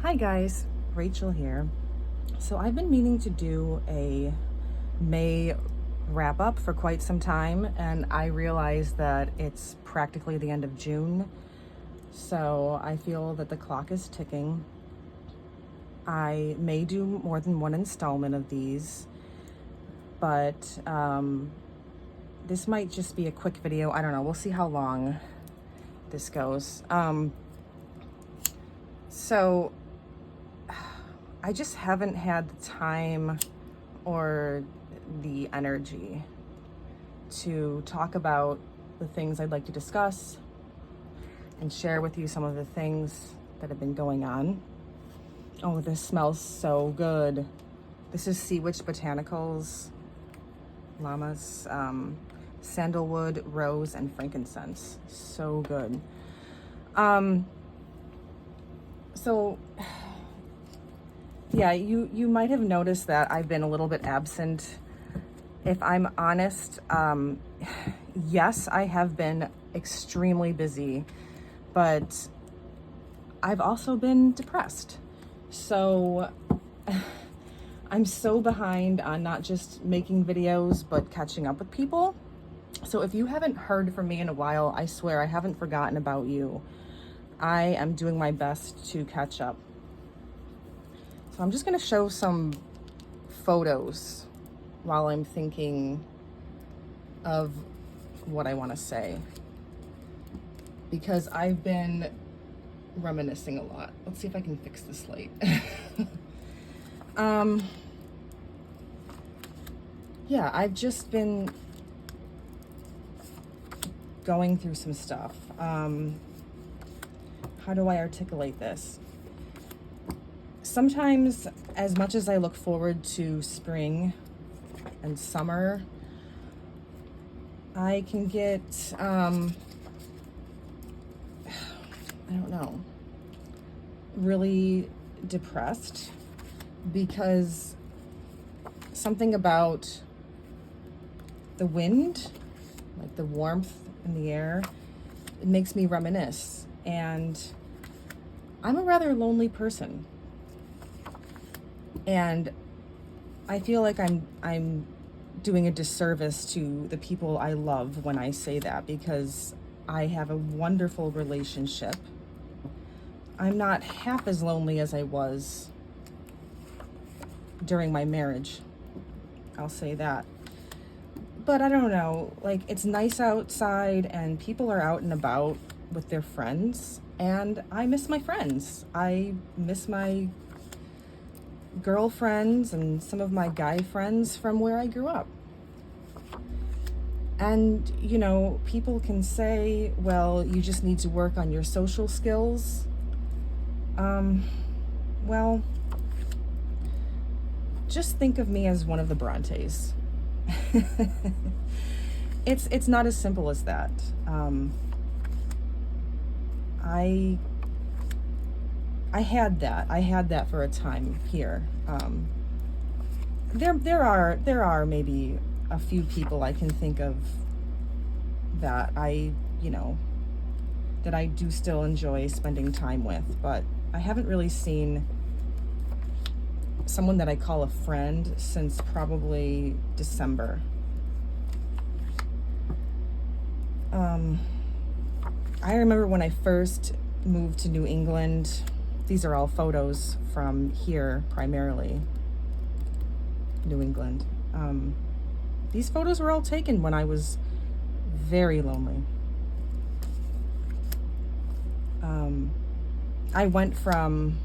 Hi guys, Rachel here. So I've been meaning to do a May wrap up for quite some time, and I realize that it's practically the end of June. So I feel that the clock is ticking. I may do more than one installment of these, but this might just be a quick video. I don't know. We'll see how long this goes. So I just haven't had the time or the energy to talk about the things I'd like to discuss and share with you some of the things that have been going on. Oh, this smells so good. This is Sea Witch Botanicals, llamas, sandalwood, rose, and frankincense. So good. So yeah, you might have noticed that I've been a little bit absent. If I'm honest, yes, I have been extremely busy, but I've also been depressed. So I'm so behind on not just making videos, but catching up with people. So if you haven't heard from me in a while, I swear I haven't forgotten about you. I am doing my best to catch up. So I'm just going to show some photos while I'm thinking of what I want to say, because I've been reminiscing a lot. Let's see if I can fix this light. Yeah, I've just been going through some stuff. How do I articulate this? Sometimes, as much as I look forward to spring and summer, I can get, I don't know, really depressed because something about the wind, like the warmth in the air, it makes me reminisce. And I'm a rather lonely person. And I feel like I'm doing a disservice to the people I love when I say that, because I have a wonderful relationship. I'm not half as lonely as I was during my marriage. I'll say that. But I don't know, like, it's nice outside and people are out and about with their friends, and I miss my friends. I miss my girlfriends and some of my guy friends from where I grew up. And, you know, people can say, well, you just need to work on your social skills. Well, just think of me as one of the Brontes. It's not as simple as that. I had that for a time here. There are maybe a few people I can think of that I do still enjoy spending time with, but I haven't really seen someone that I call a friend since probably December. I remember when I first moved to New England. These are all photos from here, primarily, New England. These photos were all taken when I was very lonely. I went from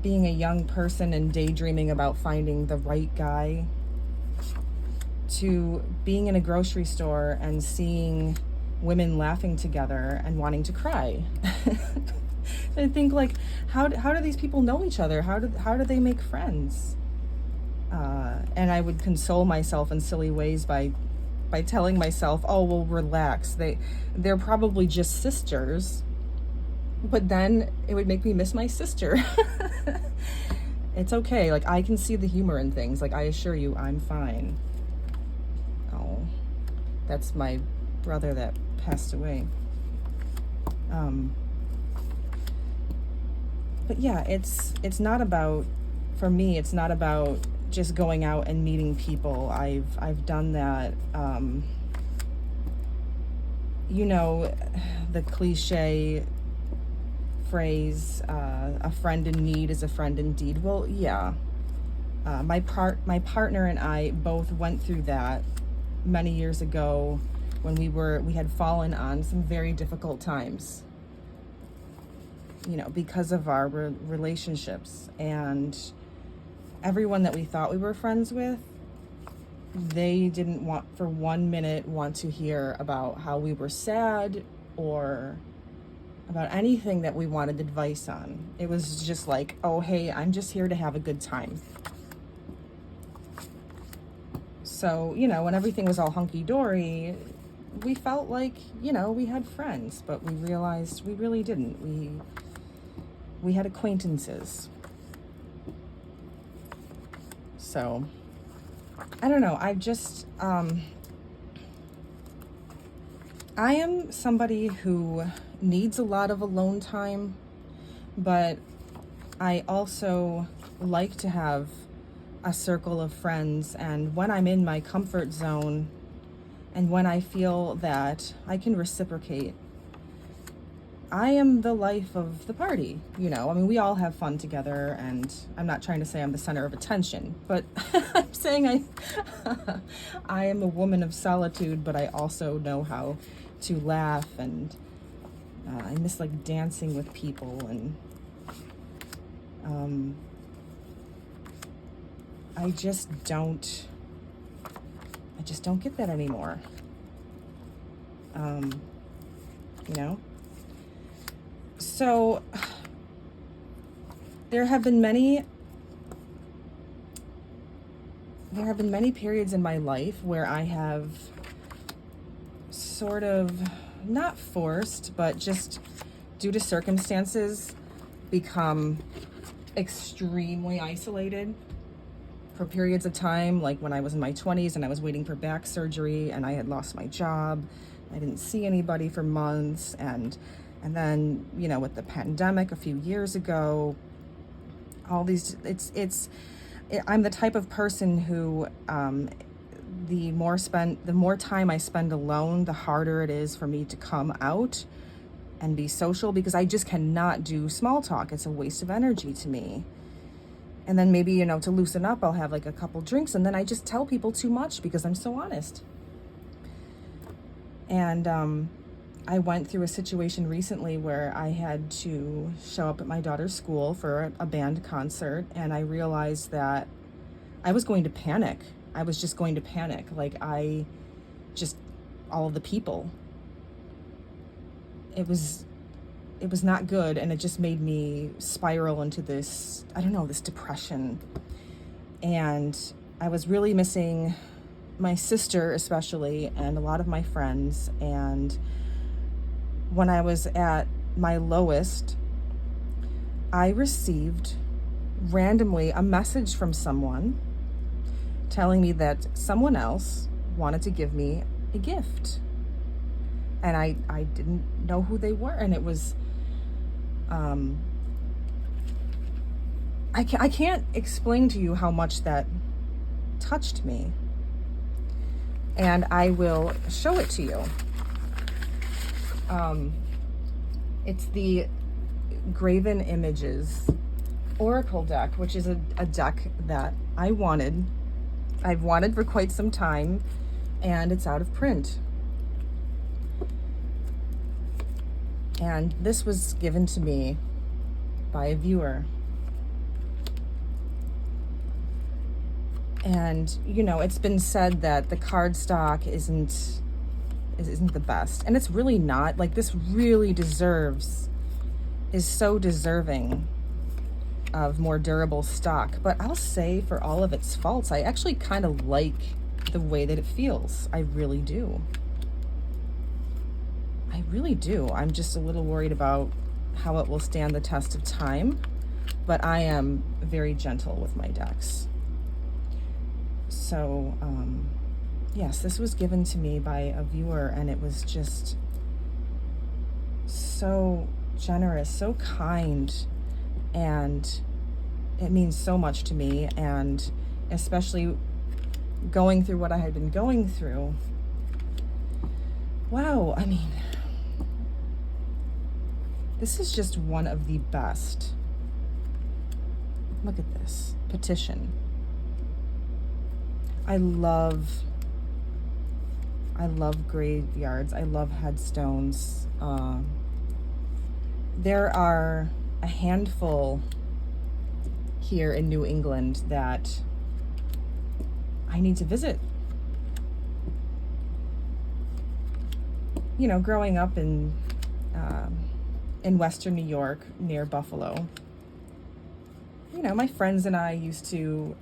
being a young person and daydreaming about finding the right guy to being in a grocery store and seeing women laughing together and wanting to cry. I think, like, how do these people know each other? How do they make friends? And I would console myself in silly ways by telling myself, oh, well, relax. They're probably just sisters. But then it would make me miss my sister. It's okay. Like, I can see the humor in things. Like, I assure you, I'm fine. Oh, that's my brother that passed away. But yeah, it's not about, for me, it's not about just going out and meeting people. I've done that. You know, the cliche phrase, a friend in need is a friend indeed. Well, yeah. My partner and I both went through that many years ago when we had fallen on some very difficult times, you know, because of our relationships. And everyone that we thought we were friends with, they didn't want for 1 minute want to hear about how we were sad or about anything that we wanted advice on. It was just like, oh, hey, I'm just here to have a good time. So, you know, when everything was all hunky-dory, we felt like, you know, we had friends, but we realized we really didn't. We had acquaintances. So, I don't know. I am somebody who needs a lot of alone time, but I also like to have a circle of friends. And when I'm in my comfort zone and when I feel that I can reciprocate, I am the life of the party, you know. I mean, we all have fun together, and I'm not trying to say I'm the center of attention, but I'm saying I am a woman of solitude, but I also know how to laugh, and I miss like dancing with people, and I just don't get that anymore. You know? So there have been many periods in my life where I have sort of not forced, but just due to circumstances become extremely isolated for periods of time, like when I was in my 20s and I was waiting for back surgery and I had lost my job. I didn't see anybody for months, and then, you know, with the pandemic a few years ago, all these, I'm the type of person who, the more time I spend alone, the harder it is for me to come out and be social, because I just cannot do small talk. It's a waste of energy to me. And then maybe, you know, to loosen up, I'll have like a couple drinks, and then I just tell people too much because I'm so honest. And I went through a situation recently where I had to show up at my daughter's school for a band concert, and I realized that I was going to panic. I was just going to panic. Like, all of the people. It was not good, and it just made me spiral into this, I don't know, this depression. And I was really missing my sister especially, and a lot of my friends. And when I was at my lowest, I received randomly a message from someone telling me that someone else wanted to give me a gift. And I didn't know who they were, and it was I can't explain to you how much that touched me. And I will show it to you. It's the Graven Images Oracle deck, which is a deck that I've wanted for quite some time, and it's out of print. And this was given to me by a viewer. And, you know, it's been said that the card stock isn't the best. And it's really not. Like, this really is so deserving of more durable stock. But I'll say, for all of its faults, I actually kind of like the way that it feels. I really do. I really do. I'm just a little worried about how it will stand the test of time. But I am very gentle with my decks. So, yes, this was given to me by a viewer, and it was just so generous, so kind. and it means so much to me, and especially going through what I had been going through. Wow, I mean, this is just one of the best. Look at this petition. I love graveyards. I love headstones. There are a handful here in New England that I need to visit. You know, growing up in Western New York near Buffalo, you know, my friends and I used to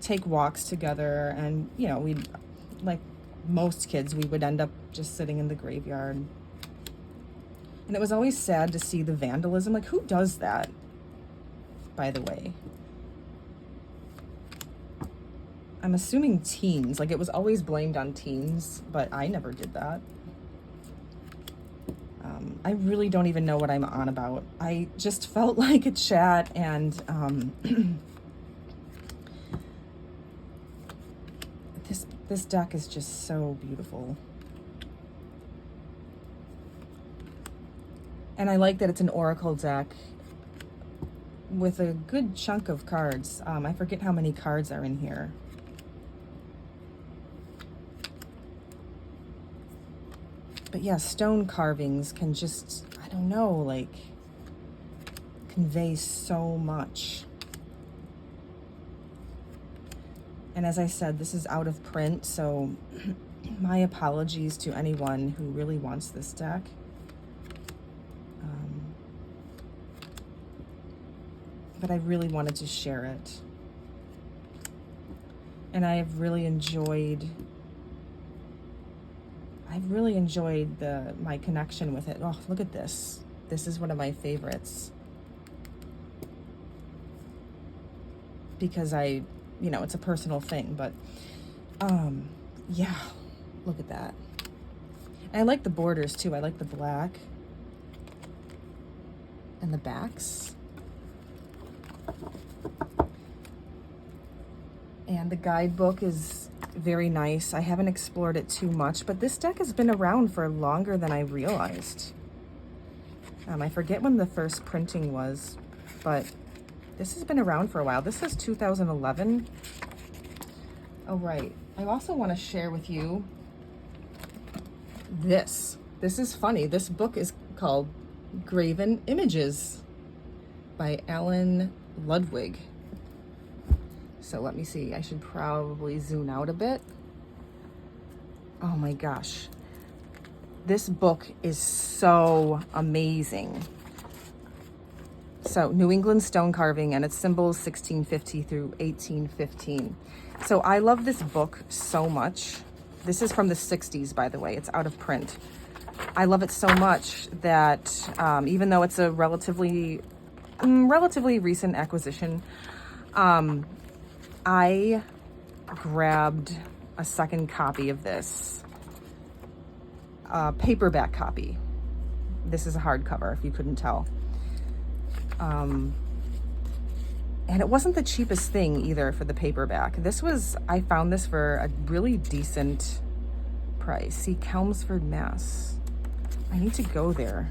take walks together, and, you know, we'd, like most kids, we would end up just sitting in the graveyard. And it was always sad to see the vandalism. Like, who does that, by the way? I'm assuming teens. Like, it was always blamed on teens, but I never did that. I really don't even know what I'm on about. I just felt like a chat, and this deck is just so beautiful. And I like that it's an oracle deck with a good chunk of cards. I forget how many cards are in here. But yeah, stone carvings can just, I don't know, like, convey so much. And as I said, this is out of print, so my apologies to anyone who really wants this deck. But I really wanted to share it. And I've really enjoyed my connection with it. Oh, look at this. This is one of my favorites. Because you know, it's a personal thing, but yeah, look at that. And I like the borders too. I like the black and the backs. And the guidebook is very nice. I haven't explored it too much, but this deck has been around for longer than I realized. I forget when the first printing was, but this has been around for a while. This says 2011. Oh, right. I also want to share with you this. This is funny. This book is called Graven Images by Alan Ludwig. So let me see. I should probably zoom out a bit. Oh my gosh. This book is so amazing. So New England stone carving and its symbols 1650 through 1815. So I love this book so much. This is from the 60s, by the way. It's out of print. I love it so much that even though it's a relatively recent acquisition, I grabbed a second copy of this, a paperback copy. This is a hardcover, if you couldn't tell. And it wasn't the cheapest thing either for the paperback. I found this for a really decent price. See, Chelmsford, Mass. I need to go there.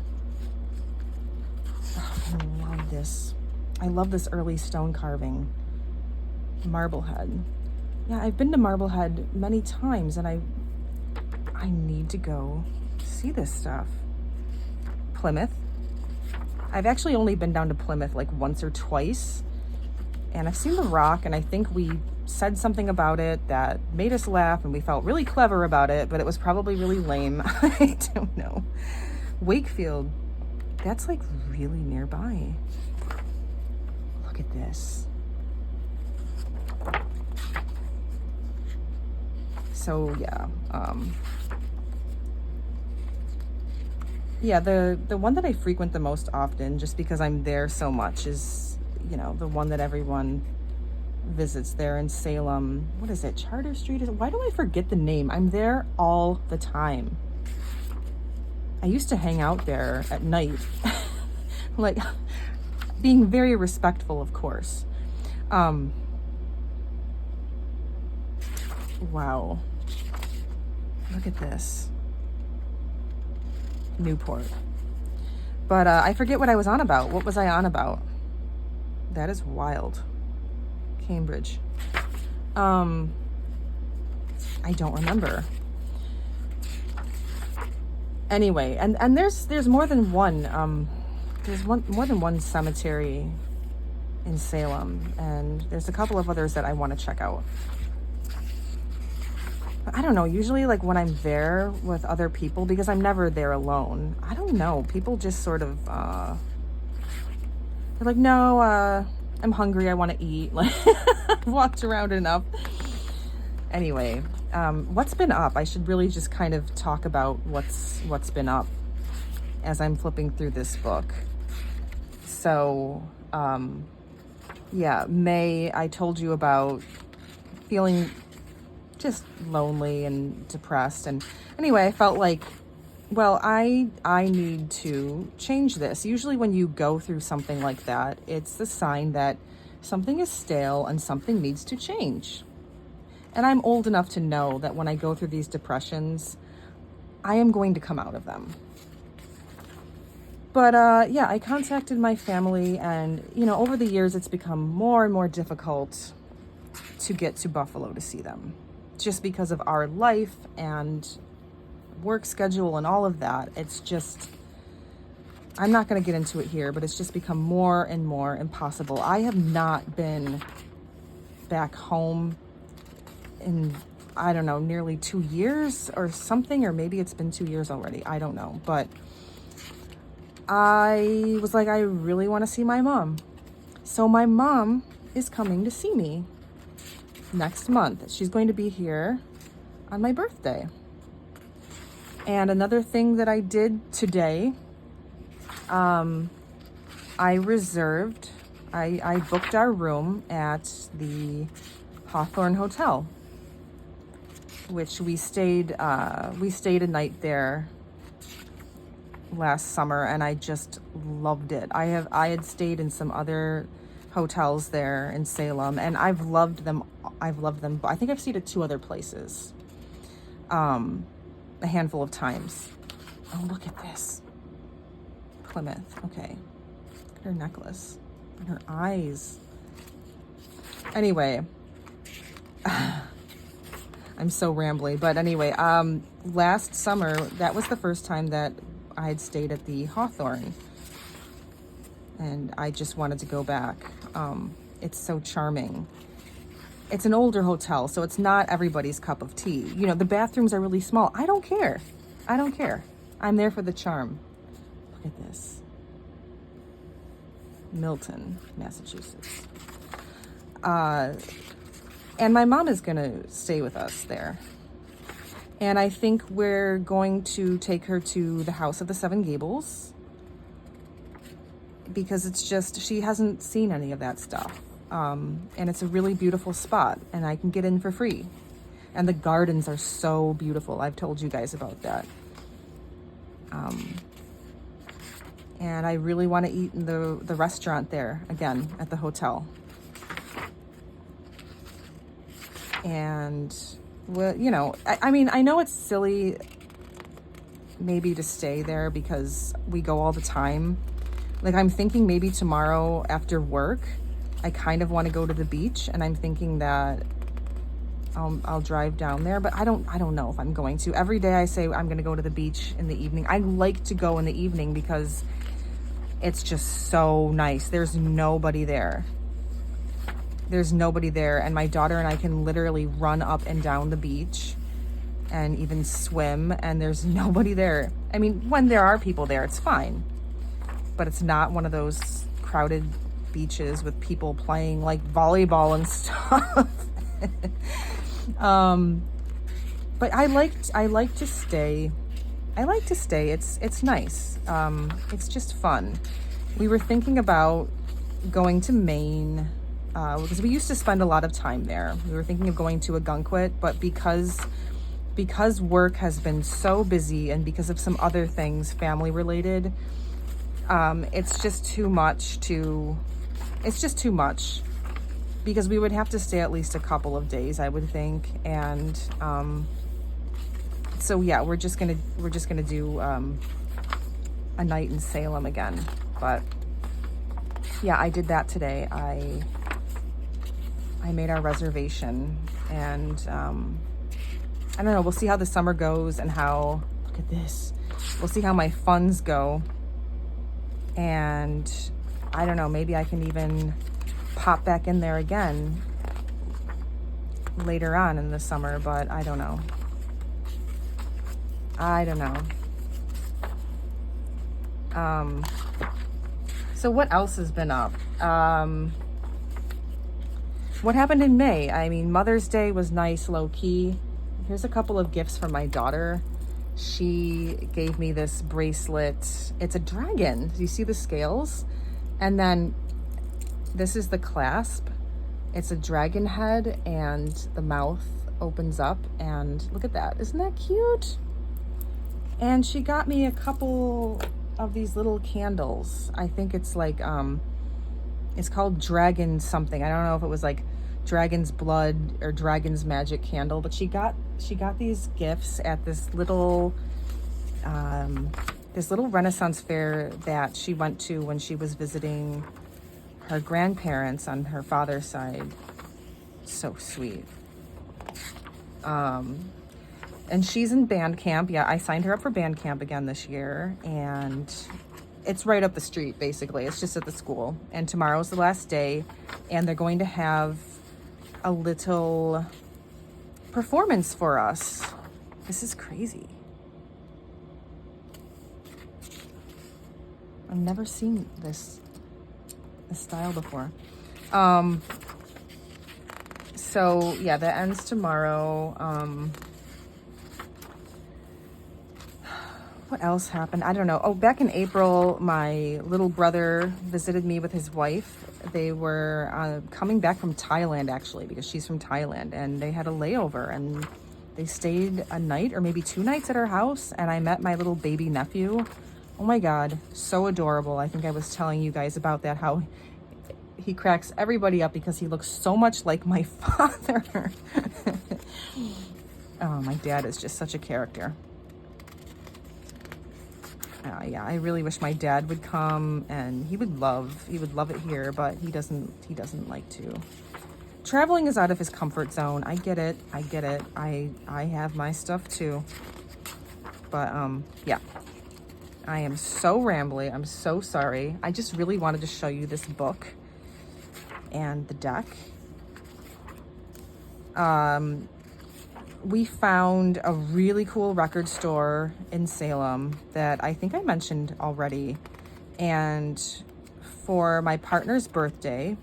Oh, I love this. I love this early stone carving. Marblehead. Yeah, I've been to Marblehead many times, and I need to go see this stuff. Plymouth. I've actually only been down to Plymouth like once or twice, and I've seen the Rock, and I think we said something about it that made us laugh, and we felt really clever about it, but it was probably really lame. I don't know. Wakefield. That's like really nearby. Look at this. So yeah, yeah, the one that I frequent the most often, just because I'm there so much, is, you know, the one that everyone visits there in Salem. What is it? Charter Street? Why do I forget the name? I'm there all the time. I used to hang out there at night. Like, being very respectful, of course. Wow. Look at this. Newport. But I forget what I was on about. What was I on about? That is wild. Cambridge. I don't remember. Anyway, and there's more than one. There's more than one cemetery in Salem, and there's a couple of others that I want to check out. I don't know, usually like when I'm there with other people, because I'm never there alone, I don't know, people just sort of, they're like, no, I'm hungry, I want to eat. Like, I've walked around enough. Anyway, what's been up? I should really just kind of talk about what's been up as I'm flipping through this book. So, yeah, May, I told you about feeling just lonely and depressed. And anyway, I felt like, well, I need to change this. Usually when you go through something like that, it's the sign that something is stale and something needs to change. And I'm old enough to know that when I go through these depressions, I am going to come out of them. But yeah, I contacted my family, and over the years it's become more and more difficult to get to Buffalo to see them, just because of our life and work schedule and all of that. It's just, I'm not going to get into it here, but it's just become more and more impossible. I have not been back home in, I don't know, nearly 2 years or something, or maybe it's been 2 years already. I don't know. But I was like, I really want to see my mom. So my mom is coming to see me next month. She's going to be here on my birthday. And another thing that I did today, I booked our room at the Hawthorne Hotel, which we stayed a night there last summer, and I just loved it. I had stayed in some other hotels there in Salem, and I've loved them. I think I've stayed at 2 other places, a handful of times. Oh, look at this. Plymouth. Okay. Look at her necklace and her eyes. Anyway, I'm so rambly, but anyway, last summer, that was the first time that I had stayed at the Hawthorne, and I just wanted to go back. It's so charming. It's an older hotel, so it's not everybody's cup of tea. The bathrooms are really small. I don't care. I'm there for the charm. Look at this. Milton, Massachusetts. And my mom is going to stay with us there. And I think we're going to take her to the House of the Seven Gables, because it's just, she hasn't seen any of that stuff. And it's a really beautiful spot, and I can get in for free. And the gardens are so beautiful. I've told you guys about that. And I really want to eat in the restaurant there again at the hotel. And, well, I mean, I know it's silly maybe to stay there because we go all the time. Like, I'm thinking maybe tomorrow after work, I kind of want to go to the beach, and I'm thinking that I'll drive down there, but I don't know if I'm going to. Every day I say I'm going to go to the beach in the evening. I like to go in the evening because it's just so nice. There's nobody there. And my daughter and I can literally run up and down the beach and even swim, and there's nobody there. I mean, when there are people there, it's fine, but it's not one of those crowded beaches with people playing like volleyball and stuff. But I like to stay. It's nice. It's just fun. We were thinking about going to Maine, because we used to spend a lot of time there. We were thinking of going to Ogunquit, but because work has been so busy, and because of some other things family related, It's just too much because we would have to stay at least a couple of days, I would think. And so yeah, we're just gonna do a night in Salem again. But yeah, I did that today. I made our reservation, and I don't know, we'll see how the summer goes and how, look at this, we'll see how my funds go. And I don't know, maybe I can even pop back in there again later on in the summer, but I don't know. So what else has been up? What happened in May? I mean, Mother's Day was nice, low key. Here's a couple of gifts from my daughter. She gave me this bracelet. It's a dragon. Do you see the scales? And then this is the clasp. It's a dragon head and the mouth opens up, and look at that. Isn't that cute? And she got me a couple of these little candles. I think it's like, it's called Dragon something. I don't know if it was like Dragon's Blood or Dragon's Magic candle, but she got these gifts at this little Renaissance fair that she went to when she was visiting her grandparents on her father's side. So sweet. And she's in band camp. Yeah, I signed her up for band camp again this year, and it's right up the street, basically. It's just at the school. And tomorrow's the last day, and they're going to have a little performance for us. This is crazy. I've never seen this style before. So yeah, that ends tomorrow. What else happened? I don't know. Oh, back in April, my little brother visited me with his wife. They were coming back from Thailand, actually, because she's from Thailand, and they had a layover, and they stayed a night or maybe 2 nights at our house, and I met my little baby nephew. Oh my God, so adorable. I think I was telling you guys about that, how he cracks everybody up because he looks so much like my father. Oh, my dad is just such a character. Yeah, I really wish my dad would come, and he would love it here, but he doesn't like to. Traveling is out of his comfort zone. I get it. I have my stuff too. But yeah. I am so rambly. I'm so sorry. I just really wanted to show you this book and the deck. We found a really cool record store in Salem that I think I mentioned already. And for my partner's birthday,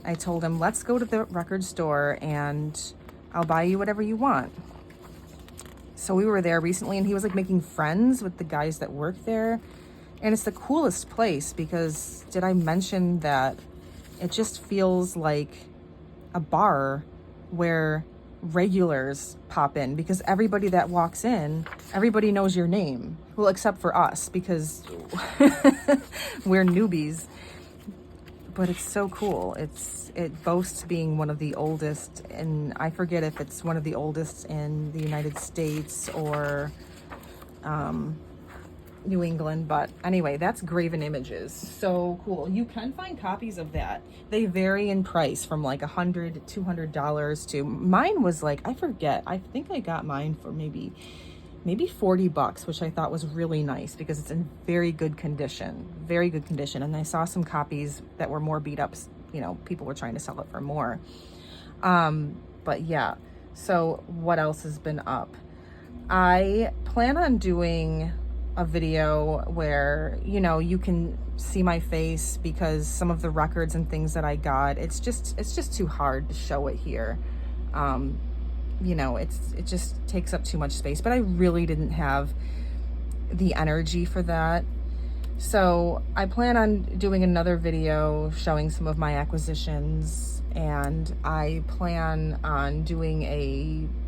I told him, let's go to the record store and I'll buy you whatever you want. So we were there recently, and he was like making friends with the guys that work there. And it's the coolest place because, did I mention that it just feels like a bar where regulars pop in, because everybody that walks in, everybody knows your name. Well, except for us, because we're newbies. But it's so cool. It boasts being one of the oldest, and I forget if it's one of the oldest in the United States or New England, but anyway, that's Graven Images. So cool. You can find copies of that. They vary in price from like $100 to $200 to, mine was like, I forget, I think I got mine for maybe $40, which I thought was really nice because it's in very good condition. And I saw some copies that were more beat up, you know, people were trying to sell it for more. But yeah, so what else has been up? I plan on doing a video where, you know, you can see my face, because some of the records and things that I got, it's just too hard to show it here. You know, it just takes up too much space, but I really didn't have the energy for that. So I plan on doing another video showing some of my acquisitions, and I plan on doing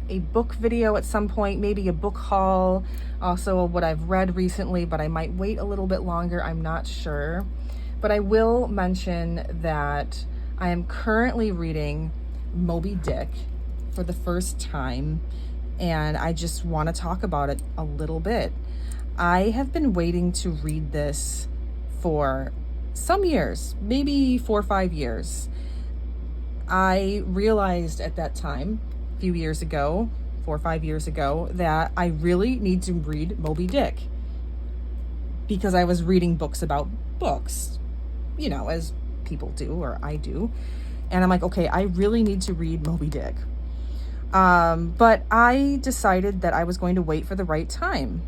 a book video at some point, maybe a book haul, also what I've read recently, but I might wait a little bit longer. I'm not sure. But I will mention that I am currently reading Moby Dick for the first time, and I just want to talk about it a little bit. I have been waiting to read this for some years, maybe 4 or 5 years. I realized at that time, a few years ago, 4 or 5 years ago, that I really need to read Moby Dick because I was reading books about books, you know, as people do, or I do. And I'm like, okay, I really need to read Moby Dick. But I decided that I was going to wait for the right time.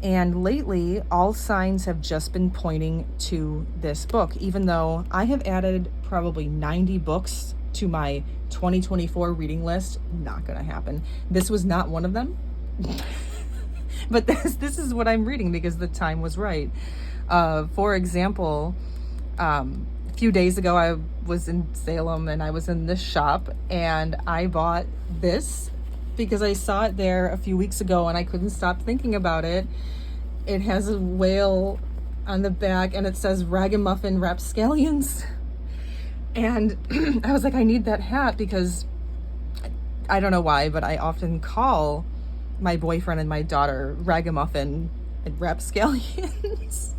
And lately, all signs have just been pointing to this book, even though I have added probably 90 books to my 2024 reading list. Not gonna happen. This was not one of them. But this is what I'm reading because the time was right. For example, a few days ago, I was in Salem and I was in this shop and I bought this because I saw it there a few weeks ago and I couldn't stop thinking about it. It has a whale on the back and it says Ragamuffin Rapscallions. And I was like, I need that hat because I don't know why, but I often call my boyfriend and my daughter Ragamuffin and Rapscallions.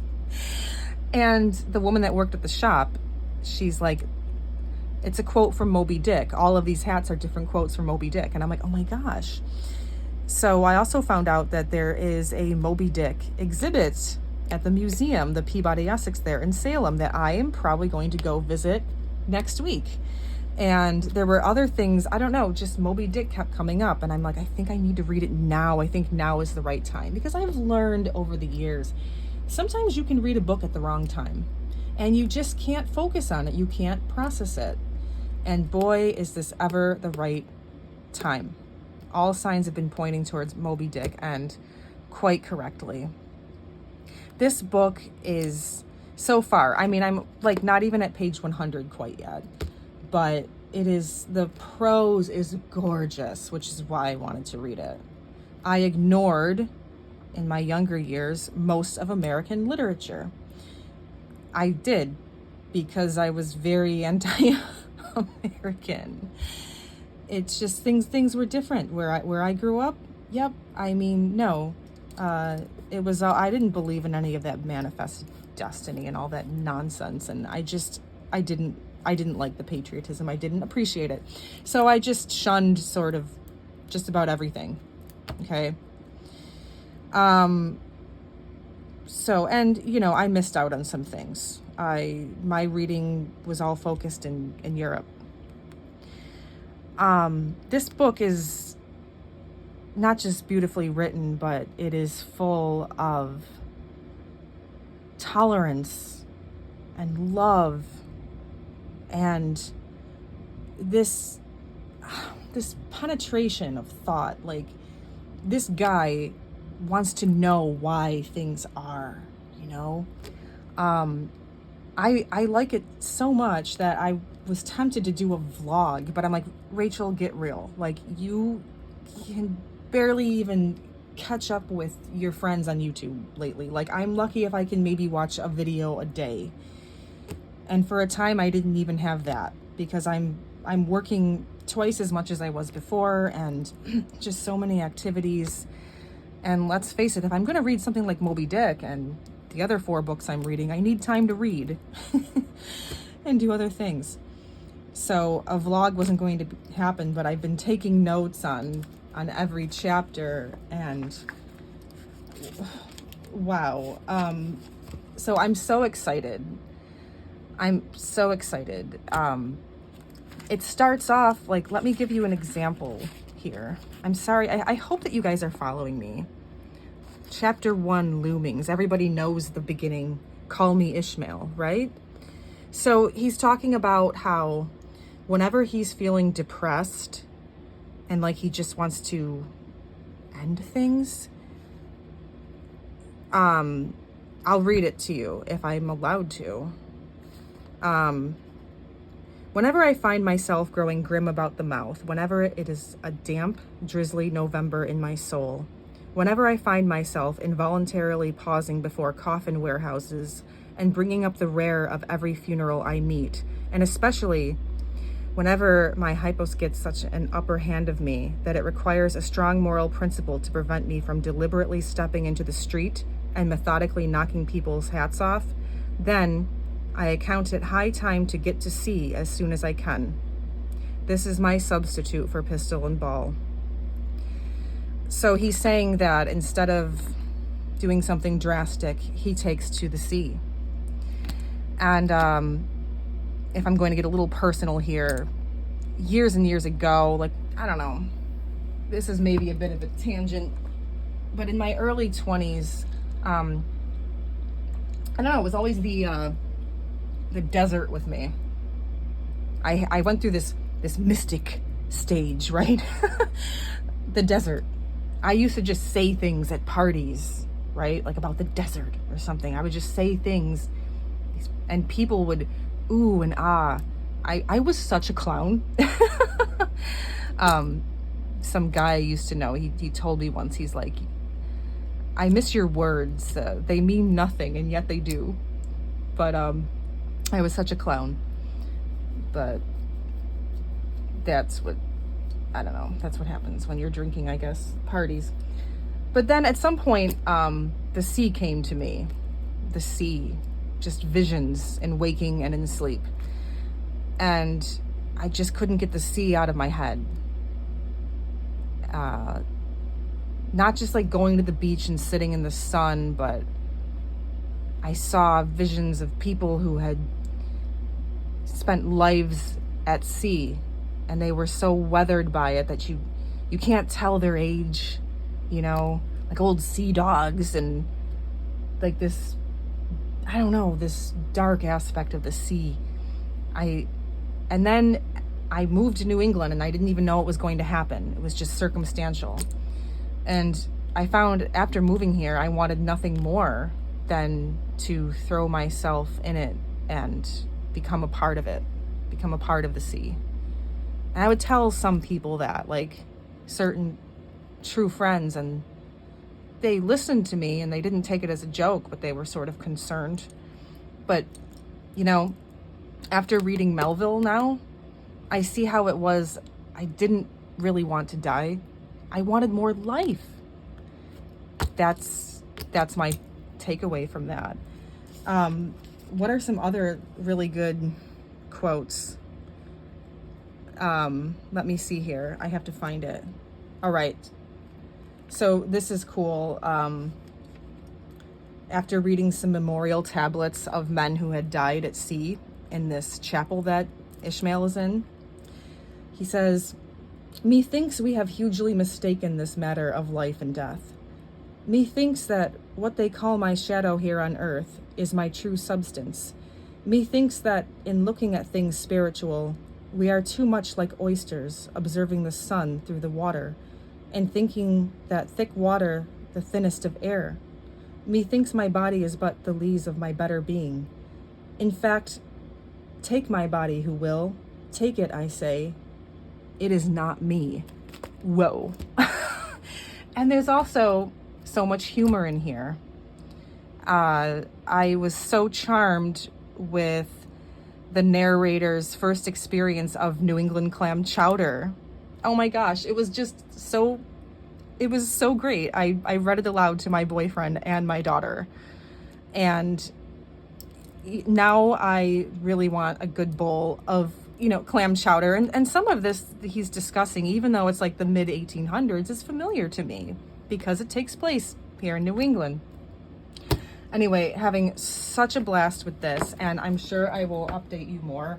And the woman that worked at the shop, she's like, it's a quote from Moby Dick. All of these hats are different quotes from Moby Dick. And I'm like, oh my gosh. So I also found out that there is a Moby Dick exhibit at the museum, the Peabody Essex there in Salem, that I am probably going to go visit next week. And there were other things, I don't know, just Moby Dick kept coming up. And I'm like, I think I need to read it now. I think now is the right time. Because I've learned over the years, sometimes you can read a book at the wrong time. And you just can't focus on it. You can't process it. And boy, is this ever the right time. All signs have been pointing towards Moby Dick, and quite correctly. This book is, so far, I mean, I'm like not even at page 100 quite yet, but it is, the prose is gorgeous, which is why I wanted to read it. I ignored, in my younger years, most of American literature. I did, because I was very anti-American. It's just things were different where I grew up. Yep. I mean, no, it was, I didn't believe in any of that manifest destiny and all that nonsense. And I didn't like the patriotism. I didn't appreciate it. So I just shunned sort of just about everything. Okay. So, and you know, I missed out on some things. My reading was all focused in Europe. This book is not just beautifully written, but it is full of tolerance and love and this penetration of thought. Like, this guy wants to know why things are, you know? I like it so much that I was tempted to do a vlog, but I'm like, Rachel, get real. Like, you can barely even catch up with your friends on YouTube lately. Like, I'm lucky if I can maybe watch a video a day. And for a time, I didn't even have that because I'm working twice as much as I was before and just so many activities. And let's face it, if I'm going to read something like Moby Dick and the other 4 books I'm reading, I need time to read and do other things. So a vlog wasn't going to happen, but I've been taking notes on every chapter, and wow. So I'm so excited. It starts off, like, let me give you an example here. I'm sorry, I hope that you guys are following me. Chapter 1, Loomings. Everybody knows the beginning, Call Me Ishmael, right? So he's talking about how whenever he's feeling depressed and like he just wants to end things, I'll read it to you if I'm allowed to. Whenever I find myself growing grim about the mouth, whenever it is a damp, drizzly November in my soul, whenever I find myself involuntarily pausing before coffin warehouses and bringing up the rear of every funeral I meet, and especially whenever my hypos gets such an upper hand of me that it requires a strong moral principle to prevent me from deliberately stepping into the street and methodically knocking people's hats off, then I account it high time to get to sea as soon as I can. This is my substitute for pistol and ball. So he's saying that instead of doing something drastic, he takes to the sea. And if I'm going to get a little personal here, years and years ago, like, I don't know, this is maybe a bit of a tangent, but in my early 20s, I don't know, it was always the desert with me. I went through this mystic stage, right? The desert. I used to just say things at parties, right? Like about the desert or something. I would just say things and people would ooh and ah. I was such a clown. Some guy I used to know, he told me once, he's like, I miss your words. They mean nothing and yet they do. But I was such a clown. But that's what, I don't know, that's what happens when you're drinking, I guess, parties. But then at some point, the sea came to me. The sea, just visions in waking and in sleep. And I just couldn't get the sea out of my head. Not just like going to the beach and sitting in the sun, but I saw visions of people who had spent lives at sea, and they were so weathered by it that you can't tell their age, you know, like old sea dogs, and like this, I don't know, this dark aspect of the sea. And then I moved to New England and I didn't even know it was going to happen. It was just circumstantial. And I found after moving here, I wanted nothing more than to throw myself in it and become a part of it, become a part of the sea. And I would tell some people that, like certain true friends, and they listened to me and they didn't take it as a joke, but they were sort of concerned. But, you know, after reading Melville now, I see how it was. I didn't really want to die. I wanted more life. That's my takeaway from that. What are some other really good quotes? Let me see here. I have to find it. All right. So this is cool. After reading some memorial tablets of men who had died at sea in this chapel that Ishmael is in, he says, "Methinks we have hugely mistaken this matter of life and death. Methinks that what they call my shadow here on earth is my true substance. Methinks that in looking at things spiritual, we are too much like oysters observing the sun through the water, and thinking that thick water the thinnest of air. Methinks my body is but the lees of my better being. In fact, take my body who will, take it, I say. It is not me." Whoa. And there's also so much humor in here. I was so charmed with the narrator's first experience of New England clam chowder. Oh my gosh, it was so great. I read it aloud to my boyfriend and my daughter. And now I really want a good bowl of, you know, clam chowder. And some of this he's discussing, even though it's like the mid 1800s, is familiar to me because it takes place here in New England. Anyway, having such a blast with this, and I'm sure I will update you more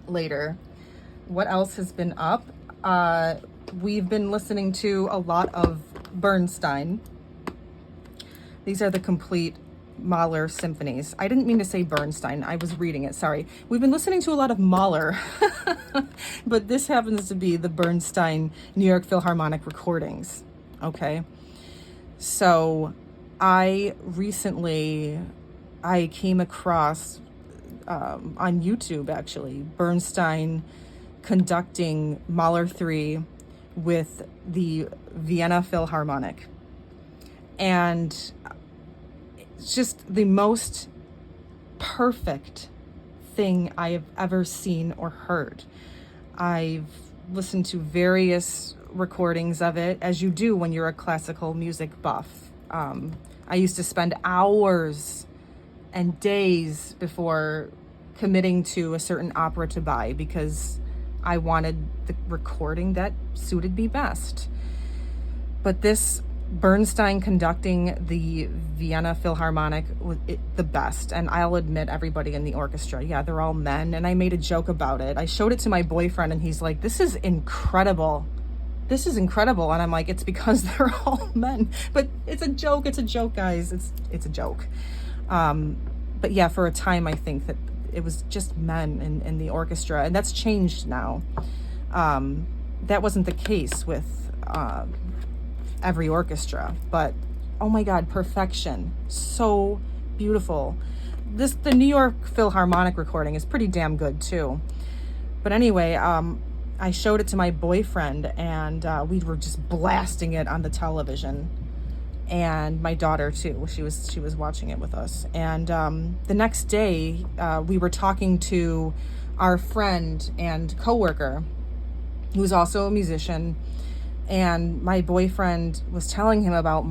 later. What else has been up? We've been listening to a lot of Bernstein. These are the complete Mahler symphonies. I didn't mean to say Bernstein. I was reading it. Sorry. We've been listening to a lot of Mahler, but this happens to be the Bernstein New York Philharmonic recordings. Okay. So I came across on YouTube, actually, Bernstein conducting Mahler 3 with the Vienna Philharmonic. And it's just the most perfect thing I have ever seen or heard. I've listened to various recordings of it, as you do when you're a classical music buff. I used to spend hours and days before committing to a certain opera to buy because I wanted the recording that suited me best. But this Bernstein conducting the Vienna Philharmonic was the best. And I'll admit, everybody in the orchestra, yeah, they're all men. And I made a joke about it. I showed it to my boyfriend and he's like, this is incredible. This is incredible. And I'm like, it's because they're all men. But it's a joke, guys. It's a joke. But yeah, for a time, I think that it was just men in the orchestra, and that's changed now. That wasn't the case with every orchestra, but oh my God, perfection. So beautiful. The New York Philharmonic recording is pretty damn good too. But anyway, I showed it to my boyfriend and we were just blasting it on the television. And my daughter too, she was watching it with us. And the next day, we were talking to our friend and coworker, who's also a musician, and my boyfriend was telling him about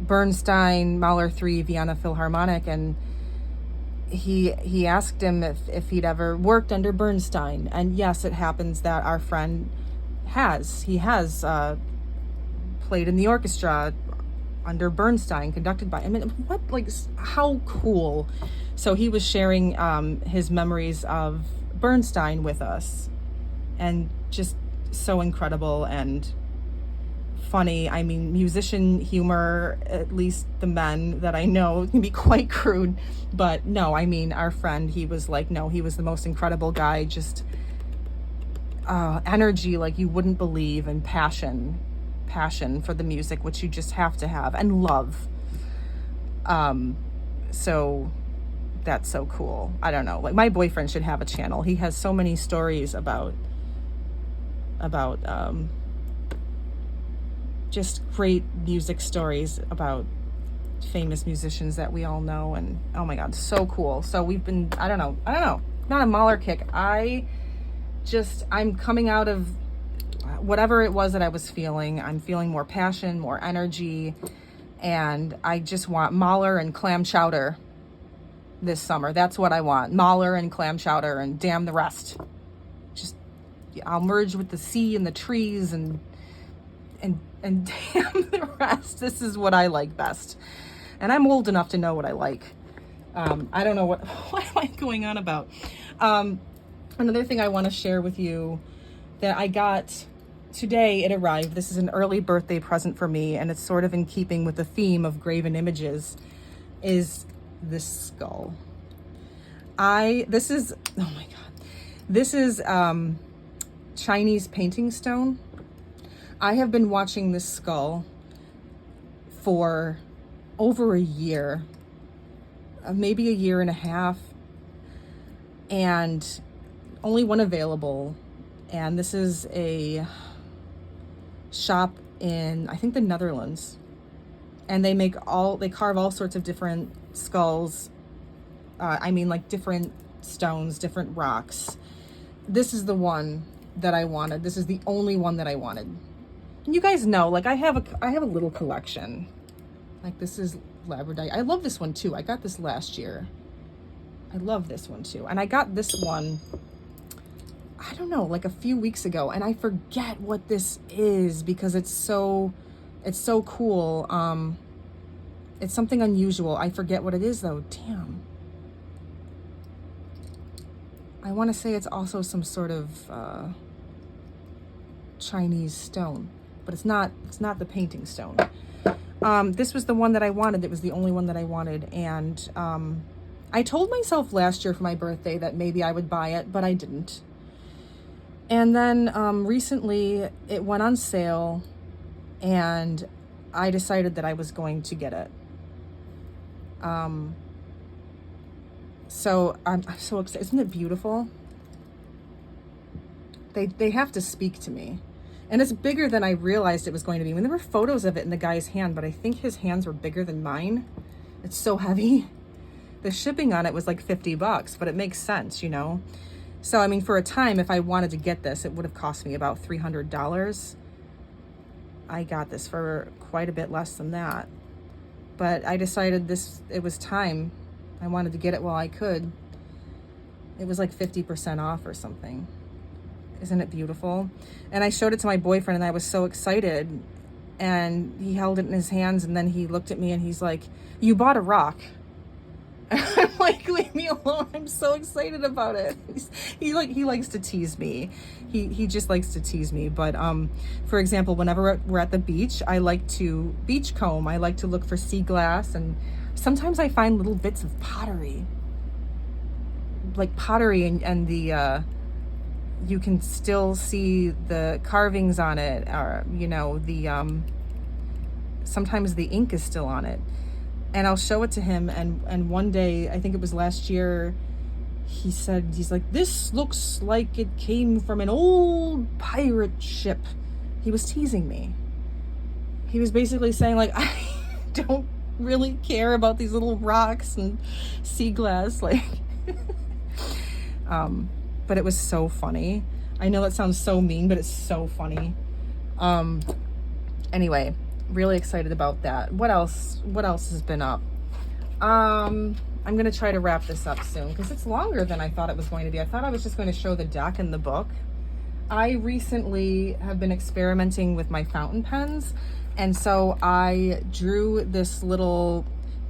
Bernstein Mahler 3 Vienna Philharmonic, and he asked him if he'd ever worked under Bernstein. And yes, it happens that our friend has played in the orchestra under Bernstein, conducted by, I mean, what, like, how cool. So he was sharing his memories of Bernstein with us, and just so incredible and funny. I mean, musician humor, at least the men that I know, can be quite crude, but no, I mean, our friend, he was like, no, he was the most incredible guy, just energy like you wouldn't believe, and passion for the music, which you just have to have, and love. So that's so cool. I don't know, like, my boyfriend should have a channel. He has so many stories about just great music stories about famous musicians that we all know, and oh my God, so cool. So we've been, I don't know, not a Mahler kick. I'm coming out of whatever it was that I was feeling. I'm feeling more passion, more energy, and I just want Mahler and clam chowder this summer. That's what I want. Mahler and clam chowder, and damn the rest. Just, I'll merge with the sea and the trees and damn the rest. This is what I like best. And I'm old enough to know what I like. I don't know what am I going on about? Another thing I want to share with you that I got today, it arrived. This is an early birthday present for me, and it's sort of in keeping with the theme of graven images, is this skull. This is Chinese painting stone. I have been watching this skull for over a year, maybe a year and a half, and only one available. And this is a shop in, I think, the Netherlands, and they carve all sorts of different skulls. I mean, like, different stones, different rocks. This is the one that I wanted. This is the only one that I wanted. And you guys know, like, I have a little collection. Like, this is labradorite. I love this one too. I got this last year. I love this one too. And I got this one, I don't know, like a few weeks ago, and I forget what this is because it's so cool. It's something unusual. I forget what it is though. Damn. I want to say it's also some sort of Chinese stone, but it's not the painting stone. This was the one that I wanted. It was the only one that I wanted, and I told myself last year for my birthday that maybe I would buy it, but I didn't. And then recently it went on sale, and I decided that I was going to get it. So I'm so excited. Isn't it beautiful? They have to speak to me. And it's bigger than I realized it was going to be. When there were photos of it in the guy's hand, but I think his hands were bigger than mine. It's so heavy. The shipping on it was like $50, but it makes sense, you know? So, I mean, for a time, if I wanted to get this, it would have cost me about $300. I got this for quite a bit less than that. But I decided it was time. I wanted to get it while I could. It was like 50% off or something. Isn't it beautiful? And I showed it to my boyfriend and I was so excited. And he held it in his hands and then he looked at me and he's like, "You bought a rock." I'm like, "Leave me alone. I'm so excited about it." He likes to tease me. He just likes to tease me. But for example, whenever we're at the beach, I like to beach comb. I like to look for sea glass, and sometimes I find little bits of pottery. Like pottery and the you can still see the carvings on it, or you know, the sometimes the ink is still on it. And I'll show it to him, and one day, I think it was last year, he's like, "This looks like it came from an old pirate ship." He was teasing me. He was basically saying, like, "I don't really care about these little rocks and sea glass," like. But it was so funny. I know that sounds so mean, but it's so funny. Anyway, really excited about that. What else has been up? I'm gonna try to wrap this up soon because it's longer than I thought it was going to be. I thought I was just going to show the deck and the book. I recently have been experimenting with my fountain pens, and so I drew this little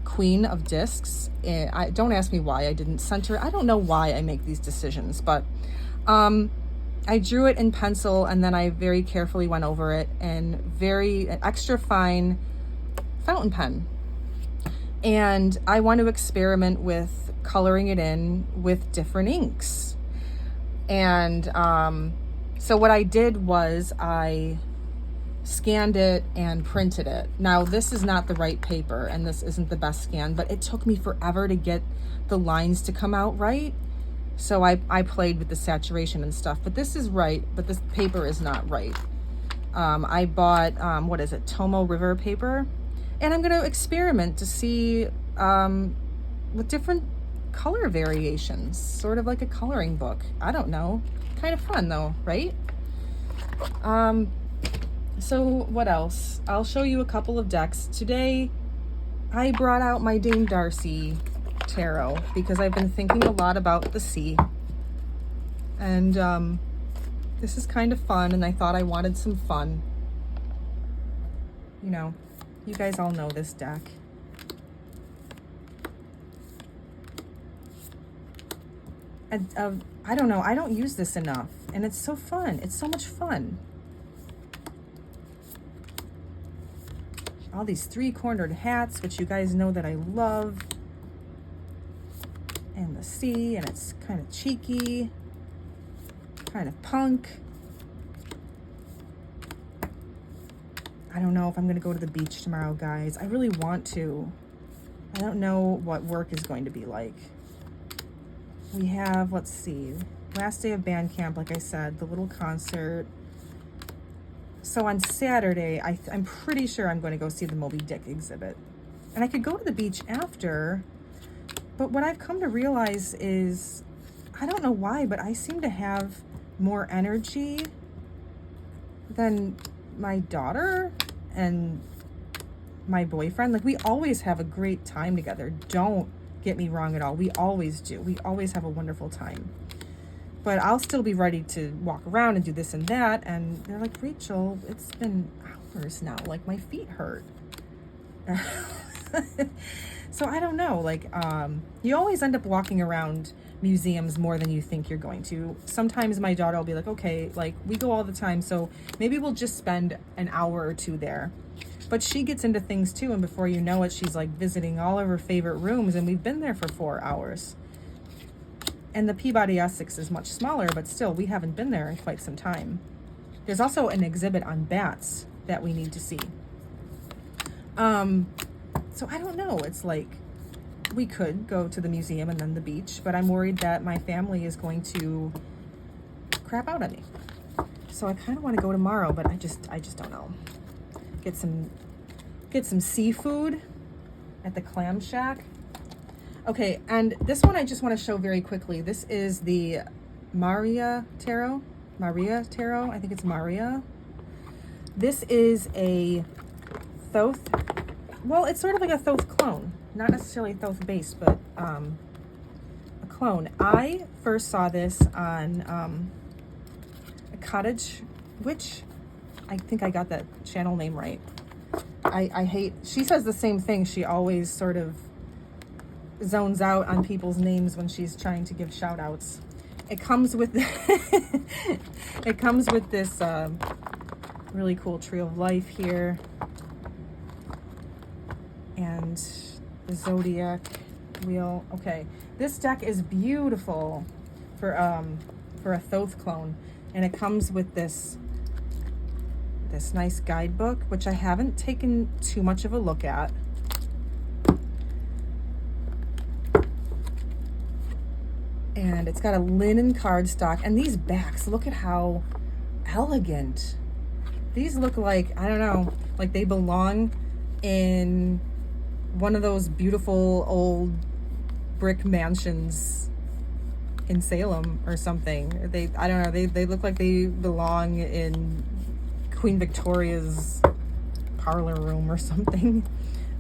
queen of discs. Don't ask me why I didn't center. I don't know why I make these decisions, but I drew it in pencil and then I very carefully went over it in very extra fine fountain pen. And I want to experiment with coloring it in with different inks. And so what I did was I scanned it and printed it. Now, this is not the right paper and this isn't the best scan, but it took me forever to get the lines to come out right. So I played with the saturation and stuff, but this is right, but this paper is not right. I bought, what is it, Tomo River paper, and I'm going to experiment to see with different color variations, sort of like a coloring book. I don't know, kind of fun though, right? So what else? I'll show you a couple of decks. Today, I brought out my Dame Darcy tarot because I've been thinking a lot about the sea. And this is kind of fun, and I thought I wanted some fun. You know, you guys all know this deck. I don't know, I don't use this enough, and it's so fun. It's so much fun. All these three-cornered hats, which you guys know that I love. And the sea, and it's kind of cheeky, kind of punk. I don't know if I'm going to go to the beach tomorrow, guys. I really want to. I don't know what work is going to be like. We have, let's see, last day of band camp, like I said, the little concert. So on Saturday, I'm pretty sure I'm going to go see the Moby Dick exhibit. And I could go to the beach after, but what I've come to realize is, I don't know why, but I seem to have more energy than my daughter and my boyfriend. Like, we always have a great time together. Don't get me wrong at all. We always do. We always have a wonderful time. But I'll still be ready to walk around and do this and that. And they're like, "Rachel, it's been hours now. Like, my feet hurt." So I don't know. Like, you always end up walking around museums more than you think you're going to. Sometimes my daughter will be like, "Okay, like, we go all the time, so maybe we'll just spend an hour or two there." But she gets into things too, and before you know it, she's like visiting all of her favorite rooms, and we've been there for 4 hours. And the Peabody Essex is much smaller, but still, we haven't been there in quite some time. There's also an exhibit on bats that we need to see. So I don't know. It's like, we could go to the museum and then the beach, but I'm worried that my family is going to crap out on me. So I kind of want to go tomorrow, but I just don't know. Get some seafood at the Clam Shack. Okay, and this one I just want to show very quickly. This is the Maria Tarot. I think it's Maria. This is a Thoth. Well, it's sort of like a Thoth clone. Not necessarily Thoth base, but a clone. I first saw this on a Cottage Witch. I think I got that channel name right. I hate, she says the same thing. She always sort of zones out on people's names when she's trying to give shout outs. It comes with it comes with this really cool Tree of Life here, and the Zodiac wheel. Okay, this deck is beautiful for a Thoth clone, and it comes with this nice guidebook, which I haven't taken too much of a look at. And it's got a linen cardstock, and these backs, look at how elegant. These look like, I don't know, like they belong in one of those beautiful old brick mansions in Salem or something. I don't know, they look like they belong in Queen Victoria's parlor room or something.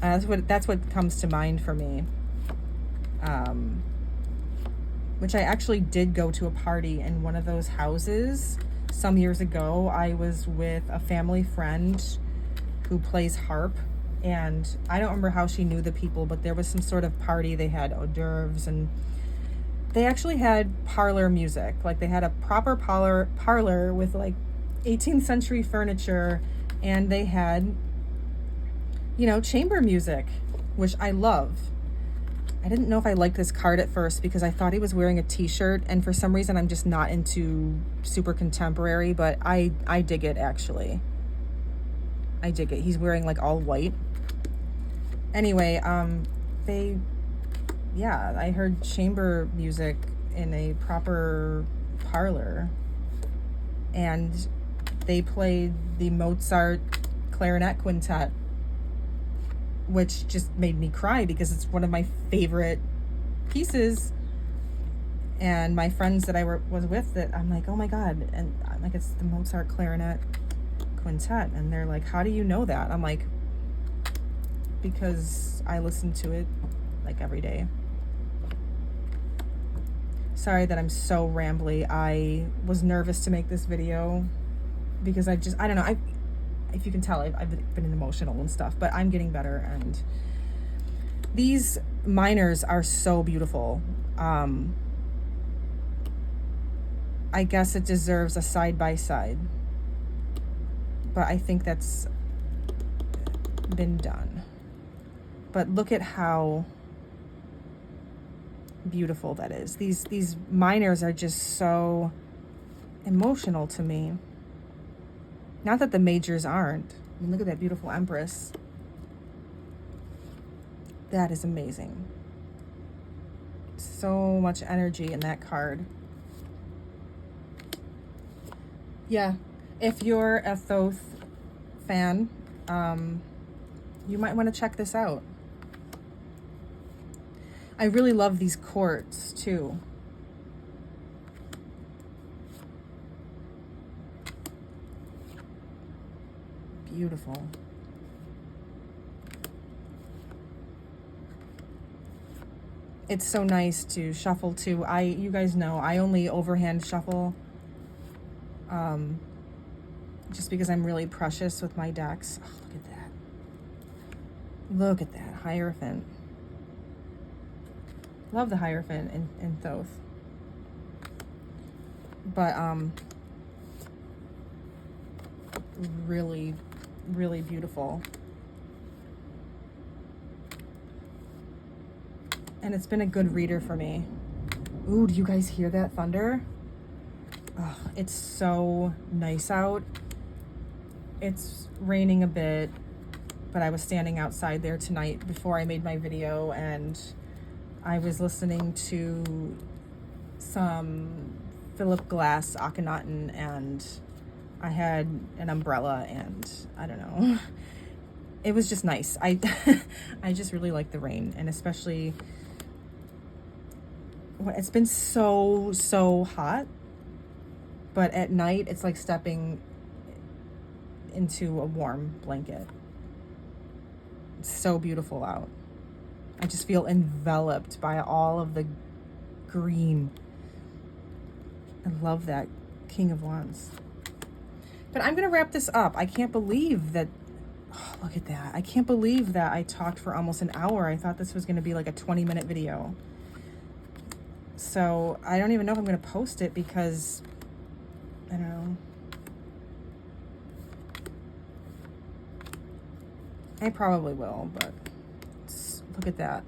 That's what comes to mind for me. Which I actually did go to a party in one of those houses some years ago. I was with a family friend who plays harp, and I don't remember how she knew the people, but there was some sort of party. They had hors d'oeuvres, and they actually had parlor music. Like they had a proper parlor with like 18th century furniture, and they had, you know, chamber music, which I love. I didn't know if I liked this card at first because I thought he was wearing a t-shirt, and for some reason I'm just not into super contemporary, but I dig it actually. I dig it. He's wearing like all white. Anyway, I heard chamber music in a proper parlor, and they played the Mozart clarinet quintet, which just made me cry because it's one of my favorite pieces. And my friends that I was with, that I'm like, oh my God. And I'm like, it's the Mozart clarinet quintet. And they're like, how do you know that? I'm like, because I listen to it like every day. Sorry that I'm so rambly. I was nervous to make this video because I don't know. If you can tell, I've been emotional and stuff, but I'm getting better. And these miners are so beautiful. I guess it deserves a side-by-side, but I think that's been done. But look at how beautiful that is. These miners are just so emotional to me. Not that the majors aren't. I mean, look at that beautiful Empress. That is amazing. So much energy in that card. Yeah, if you're a Thoth fan, you might want to check this out. I really love these quartz too. Beautiful. It's so nice to shuffle too. You guys know I only overhand shuffle, just because I'm really precious with my decks. Oh, look at that. Look at that Hierophant. Love the Hierophant in Thoth. But really, really beautiful. And it's been a good reader for me. Ooh, do you guys hear that thunder? Oh, it's so nice out. It's raining a bit, but I was standing outside there tonight before I made my video, and I was listening to some Philip Glass Akhenaten, and I had an umbrella, and I don't know. It was just nice. I just really like the rain, and especially it's been so hot, but at night it's like stepping into a warm blanket. It's so beautiful out. I just feel enveloped by all of the green. I love that King of Wands. But I'm gonna wrap this up. I can't believe that, oh, look at that. I can't believe that I talked for almost an hour. I thought this was gonna be like a 20-minute video. So I don't even know if I'm gonna post it because, I don't know. I probably will, but look at that.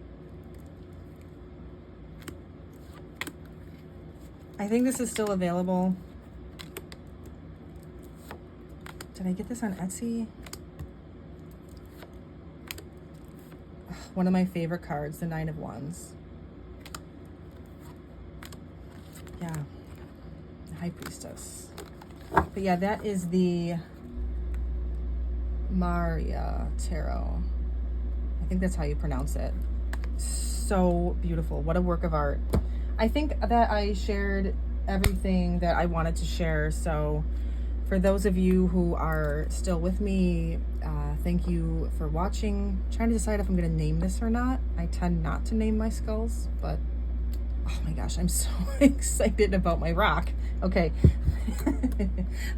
I think this is still available. Did I get this on Etsy? One of my favorite cards, the Nine of Wands. Yeah, the High Priestess. But yeah, that is the Maria Tarot. I think that's how you pronounce it. So beautiful. What a work of art. I think that I shared everything that I wanted to share. So for those of you who are still with me, thank you for watching. I'm trying to decide if I'm going to name this or not. I tend not to name my skulls, but oh my gosh, I'm so excited about my rock. Okay.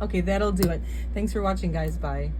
Okay, that'll do it. Thanks for watching, guys. Bye.